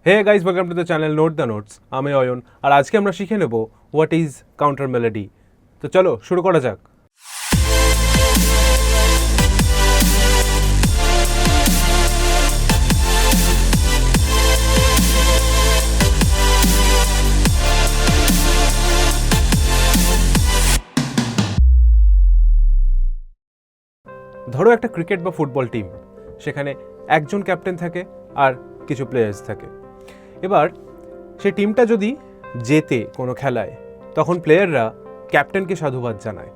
Hey guys, welcome to the channel note the notes. আমি অয়ন, আর আজকে আমরা শিখে নেব হোয়াট ইজ কাউন্টার মেলোডি। তো চলো শুরু করা যাক। ধরো একটা ক্রিকেট বা ফুটবল টিম, সেখানে একজন ক্যাপ্টেন থাকে আর কিছু প্লেয়ার্স থাকে। এবার সেই টিমটা যদি জেতে কোনো খেলায়, তখন প্লেয়াররা ক্যাপ্টেনকে সাধুবাদ জানায়।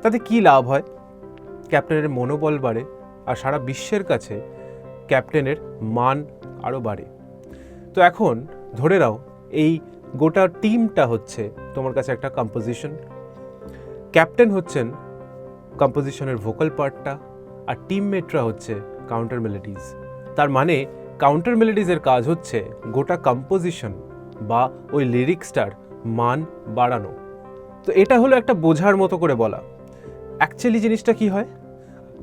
তাতে কি লাভ হয়? ক্যাপ্টেনের মনোবল বাড়ে, আর সারা বিশ্বের কাছে ক্যাপ্টেনের মান আরও বাড়ে। তো এখন ধরে নাও এই গোটা টিমটা হচ্ছে তোমার কাছে একটা কম্পোজিশন। ক্যাপ্টেন হচ্ছেন কম্পোজিশনের ভোকাল পার্টটা, আর টিমমেটরা হচ্ছে কাউন্টার মেলোডিজ। তার মানে কাউন্টার মেলোডিজের কাজ হচ্ছে গোটা কম্পোজিশন বা ওই লিরিক্সটার মান বাড়ানো। তো এটা হলো একটা বোঝার মতো করে বলা। অ্যাকচুয়ালি জিনিসটা কি হয়,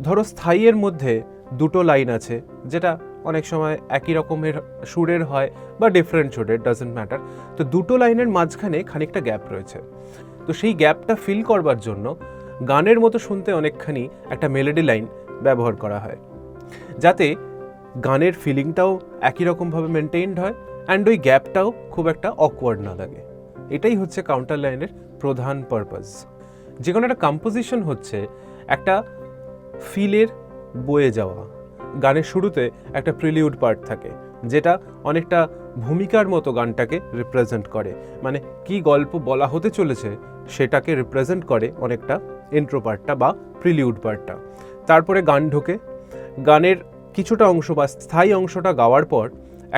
ধরো স্থায়ীর মধ্যে দুটো লাইন আছে, যেটা অনেক সময় একই রকমের সুরের হয় বা ডিফারেন্ট সুরের, ডাজন্ট ম্যাটার। তো দুটো লাইনের মাঝখানে খানিকটা গ্যাপ রয়েছে। তো সেই গ্যাপটা ফিল করবার জন্য গানের মতো শুনতে অনেকখানি একটা মেলোডি লাইন ব্যবহার করা হয়, যাতে গানের ফিলিংটাও একই রকমভাবে মেনটেইনড হয় অ্যান্ড ওই গ্যাপটাও খুব একটা অকওয়ার্ড না লাগে। এটাই হচ্ছে কাউন্টার লাইনের প্রধান পারপাস। যে কোনো একটা কম্পোজিশন হচ্ছে একটা ফিলের বয়ে যাওয়া। গানের শুরুতে একটা প্রিলিউড পার্ট থাকে, যেটা অনেকটা ভূমিকার মতো গানটাকে রিপ্রেজেন্ট করে, মানে কি গল্প বলা হতে চলেছে সেটাকে রিপ্রেজেন্ট করে অনেকটা ইন্ট্রো পার্টটা বা প্রিলিউড পার্টটা। তারপরে গান ঢোকে, গানের কিছুটা অংশ বা স্থায়ী অংশটা গাওয়ার পর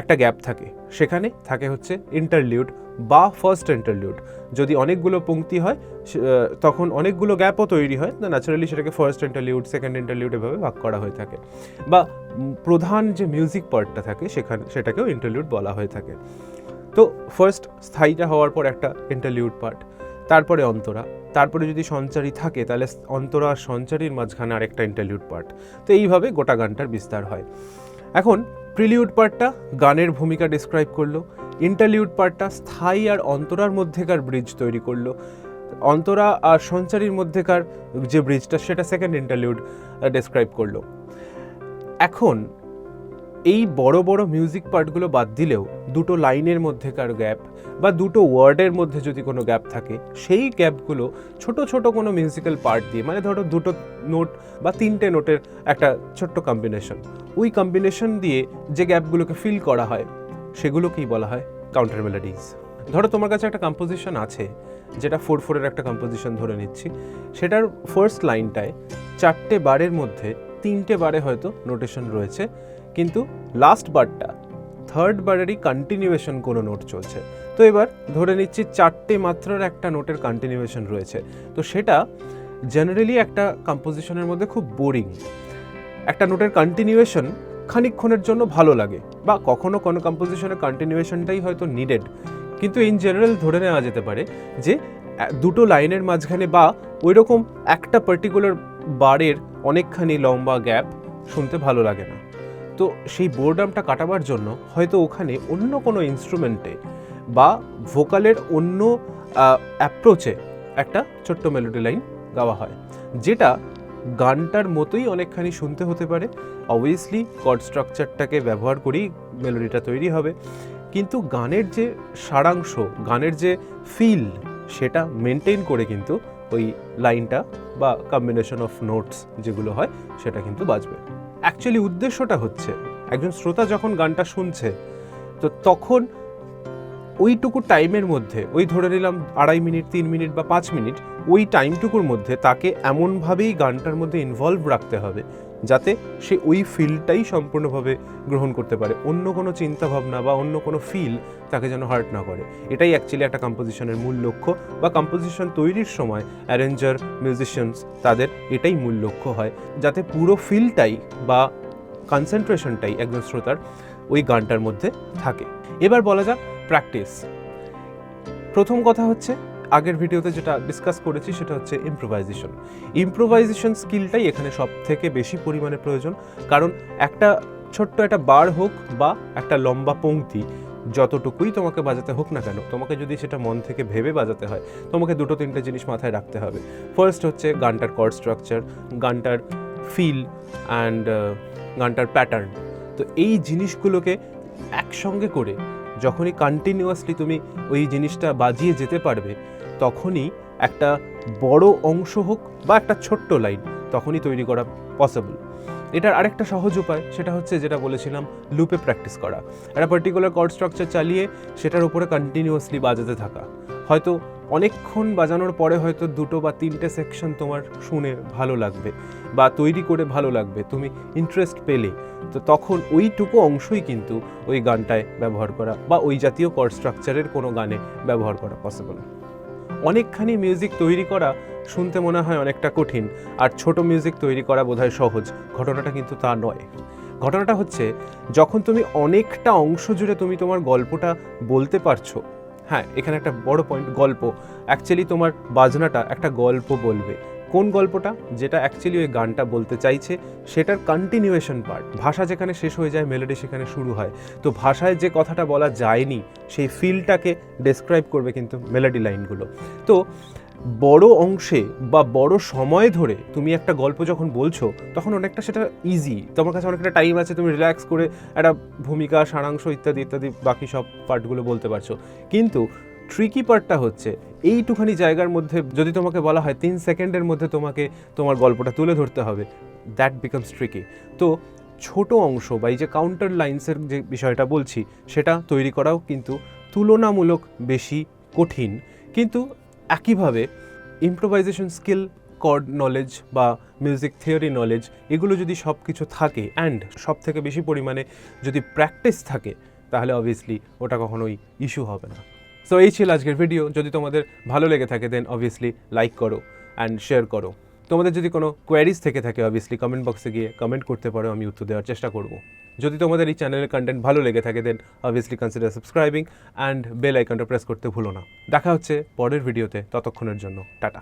একটা গ্যাপ থাকে, সেখানে থাকে হচ্ছে ইন্টারলিউড বা ফার্স্ট ইন্টারলিউড। যদি অনেকগুলো পংক্তি হয় তখন অনেকগুলো গ্যাপও তৈরি হয়, না ন্যাচারালি সেটাকে ফার্স্ট ইন্টারলিউড, সেকেন্ড ইন্টারলিউড এভাবে ভাগ করা হয়ে থাকে। বা প্রধান যে মিউজিক পার্টটা থাকে সেটাকেও ইন্টারলিউড বলা হয়ে থাকে। তো ফার্স্ট স্থায়ীটা হওয়ার পর একটা ইন্টারলিউড পার্ট, তারপরে অন্তরা, তারপরে যদি সঞ্চারী থাকে তাহলে অন্তরা আর সঞ্চারীর মাঝখানে আরেকটা ইন্টারলিউড পার্ট। তো এইভাবে গোটা গানটার বিস্তার হয়। এখন প্রিলিউড পার্টটা গানের ভূমিকা ডিসক্রাইব করলো, ইন্টারলিউড পার্টটা স্থায়ী আর অন্তরার মধ্যেকার ব্রিজ তৈরি করলো, অন্তরা আর সঞ্চারীর মধ্যেকার যে ব্রিজটা সেটা সেকেন্ড ইন্টারলিউড ডেসক্রাইব করলো। এখন এই বড় বড় মিউজিক পার্টগুলো বাদ দিলেও দুটো লাইনের মধ্যেকার গ্যাপ বা দুটো ওয়ার্ডের মধ্যে যদি কোনো গ্যাপ থাকে, সেই গ্যাপগুলো ছোট ছোট কোনো মিউজিক্যাল পার্ট দিয়ে, মানে ধরো দুটো নোট বা তিনটে নোটের একটা ছোট্ট কম্বিনেশন, ওই কম্বিনেশন দিয়ে যে গ্যাপগুলোকে ফিল করা হয় সেগুলোকেই বলা হয় কাউন্টার মেলোডিজ। ধরো তোমার কাছে একটা কম্পোজিশন আছে, যেটা 4/4-এর একটা কম্পোজিশন ধরে নিচ্ছি, সেটার ফার্স্ট লাইনটায় 4টে বারের মধ্যে 3টে বারে হয়তো নোটেশন রয়েছে, কিন্তু লাস্ট বারটা থার্ড বারেরই কন্টিনিউয়েশন কোনো নোট চলছে। তো এবার ধরে নিচ্ছি 4টে মাত্রার একটা নোটের কন্টিনিউয়েশন রয়েছে। তো সেটা জেনারেলি একটা কম্পোজিশনের মধ্যে খুব বোরিং। একটা নোটের কন্টিনিউয়েশন খানিকক্ষণের জন্য ভালো লাগে, বা কখনো কোনো কম্পোজিশনের কন্টিনিউয়েশনটাই হয়তো নিডেড, কিন্তু ইন জেনারেল ধরে নেওয়া যেতে পারে যে দুটো লাইনের মাঝখানে বা ওইরকম একটা পার্টিকুলার বারের অনেকখানি লম্বা গ্যাপ শুনতে ভালো লাগে না। তো সেই বোরডামটা কাটাবার জন্য হয়তো ওখানে অন্য কোনো ইনস্ট্রুমেন্টে বা ভোকালের অন্য অ্যাপ্রোচে একটা ছোট্ট মেলোডি লাইন গাওয়া হয়, যেটা গানটার মতোই অনেকখানি শুনতে হতে পারে। অবভিয়াসলি কর্ড স্ট্রাকচারটাকে ব্যবহার করেই মেলোডিটা তৈরি হবে, কিন্তু গানের যে সারাংশ, গানের যে ফিল, সেটা মেনটেন করে কিন্তু ওই লাইনটা বা কম্বিনেশন অফ নোটস যেগুলো হয় সেটা কিন্তু বাজবে। অ্যাকচুয়ালি উদ্দেশ্যটা হচ্ছে একজন শ্রোতা যখন গানটা শুনছে, তো তখন ওইটুকু টাইমের মধ্যে, ওই ধরে নিলাম 2.5 মিনিট, 3 মিনিট বা 5 মিনিট, ওই টাইমটুকুর মধ্যে তাকে এমনভাবেই গানটার মধ্যে ইনভলভ রাখতে হবে যাতে সে ওই ফিলটাই সম্পূর্ণভাবে গ্রহণ করতে পারে। অন্য কোনো চিন্তাভাবনা বা অন্য কোনো ফিল তাকে যেন হার্ট না করে। এটাই অ্যাকচুয়ালি একটা কম্পোজিশনের মূল লক্ষ্য, বা কম্পোজিশন তৈরির সময় অ্যারেঞ্জার, মিউজিশিয়ানস, তাদের এটাই মূল লক্ষ্য হয়, যাতে পুরো ফিলটাই বা কনসেন্ট্রেশনটাই একজন শ্রোতার ওই গানটার মধ্যে থাকে। এবার বলা যাক প্র্যাকটিস। প্রথম কথা হচ্ছে, আগের ভিডিওতে যেটা ডিসকাস করেছি সেটা হচ্ছে ইম্প্রোভাইজেশন স্কিলটাই এখানে সব থেকে বেশি পরিমাণে প্রয়োজন। কারণ একটা ছোট্ট একটা বার হোক বা একটা লম্বা পংক্তি, যতটুকুই তোমাকে বাজাতে হোক না কেন, তোমাকে যদি সেটা মন থেকে ভেবে বাজাতে হয়, তোমাকে 2-3টে জিনিস মাথায় রাখতে হবে। ফার্স্ট হচ্ছে গানটার কর্ড স্ট্রাকচার, গানটার ফিল অ্যান্ড গানটার প্যাটার্ন। তো এই জিনিসগুলোকে একসঙ্গে করে যখনই কন্টিনিউয়াসলি তুমি ওই জিনিসটা বাজিয়ে যেতে পারবে, তখনই একটা বড় অংশ হোক বা একটা ছোট্ট লাইন তখনই তৈরি করা পসিবল। এটার আরেকটা সহজ উপায়, সেটা হচ্ছে যেটা বলেছিলাম, লুপে প্র্যাকটিস করা। একটা পার্টিকুলার কর্ড স্ট্রাকচার চালিয়ে সেটার উপরে কন্টিনিউয়াসলি বাজাতে থাকা। হয়তো অনেকক্ষণ বাজানোর পরে হয়তো 2 বা 3টে সেকশন তোমার শুনে ভালো লাগবে বা তৈরি করে ভালো লাগবে, তুমি ইন্টারেস্ট পেলে, তো তখন ওইটুকু অংশই কিন্তু ওই গানটায় ব্যবহার করা বা ওই জাতীয় কর্ড স্ট্রাকচারের কোনো গানে ব্যবহার করা পসিবল। অনেকখানি মিউজিক তৈরি করা শুনতে মনে হয় অনেকটা কঠিন, আর ছোট মিউজিক তৈরি করা বোধহয় সহজ। ঘটনাটা কিন্তু তা নয়। ঘটনাটা হচ্ছে যখন তুমি অনেকটা অংশ জুড়ে তুমি তোমার গল্পটা বলতে পারছো। হ্যাঁ, এখানে একটা বড় পয়েন্ট, গল্প। অ্যাকচুয়ালি তোমার বাজনাটা একটা গল্প বলবে। কোন গল্পটা? যেটা অ্যাকচুয়ালি ওই গানটা বলতে চাইছে, সেটার কন্টিনিউয়েশন পার্ট। ভাষা যেখানে শেষ হয়ে যায়, মেলোডি সেখানে শুরু হয়। তো ভাষায় যে কথাটা বলা যায়নি, সেই ফিলটাকে ডেসক্রাইব করবে কিন্তু মেলোডি লাইনগুলো। তো বড় অংশে বা বড় সময় ধরে তুমি একটা গল্প যখন বলছো, তখন অনেকটা সেটা ইজি, তোমার কাছে অনেকটা টাইম আছে, তুমি রিল্যাক্স করে একটা ভূমিকা, সারাংশ ইত্যাদি ইত্যাদি বাকি সব পার্টগুলো বলতে পারছো। কিন্তু ট্রিকি পার্টটা হচ্ছে এইটুখানি জায়গার মধ্যে যদি তোমাকে বলা হয় 3 সেকেন্ডের মধ্যে তোমাকে তোমার গল্পটা তুলে ধরতে হবে, দ্যাট বিকামস ট্রিকি। তো ছোট অংশ বা এই যে কাউন্টার লাইন্সের যে বিষয়টা বলছি, সেটা তৈরি করাও কিন্তু তুলনামূলক বেশি কঠিন। কিন্তু একইভাবে ইম্প্রোভাইজেশন স্কিল, কর্ড নলেজ বা মিউজিক থিওরি নলেজ, এগুলো যদি সব কিছু থাকে অ্যান্ড সব থেকে বেশি পরিমাণে যদি প্র্যাকটিস থাকে, তাহলে অবভিয়াসলি ওটা কখনোই ইস্যু হবে না। সো এই ছিল আজকের ভিডিও। যদি তোমাদের ভালো লেগে থাকে দেন অবভিয়াসলি লাইক করো অ্যান্ড শেয়ার করো। তোমাদের যদি কোনো কোয়ারিজ থেকে থাকে অবভিয়াসলি কমেন্ট বক্সে গিয়ে কমেন্ট করতে পারো, আমি উত্তর দেওয়ার চেষ্টা করব। যদি তোমাদের এই চ্যানেলের কন্টেন্ট ভালো লেগে থাকে then obviously consider subscribing and bell আইকনটা প্রেস করতে ভুলো না। দেখা হচ্ছে পরের ভিডিওতে, ততক্ষণের জন্য টাটা।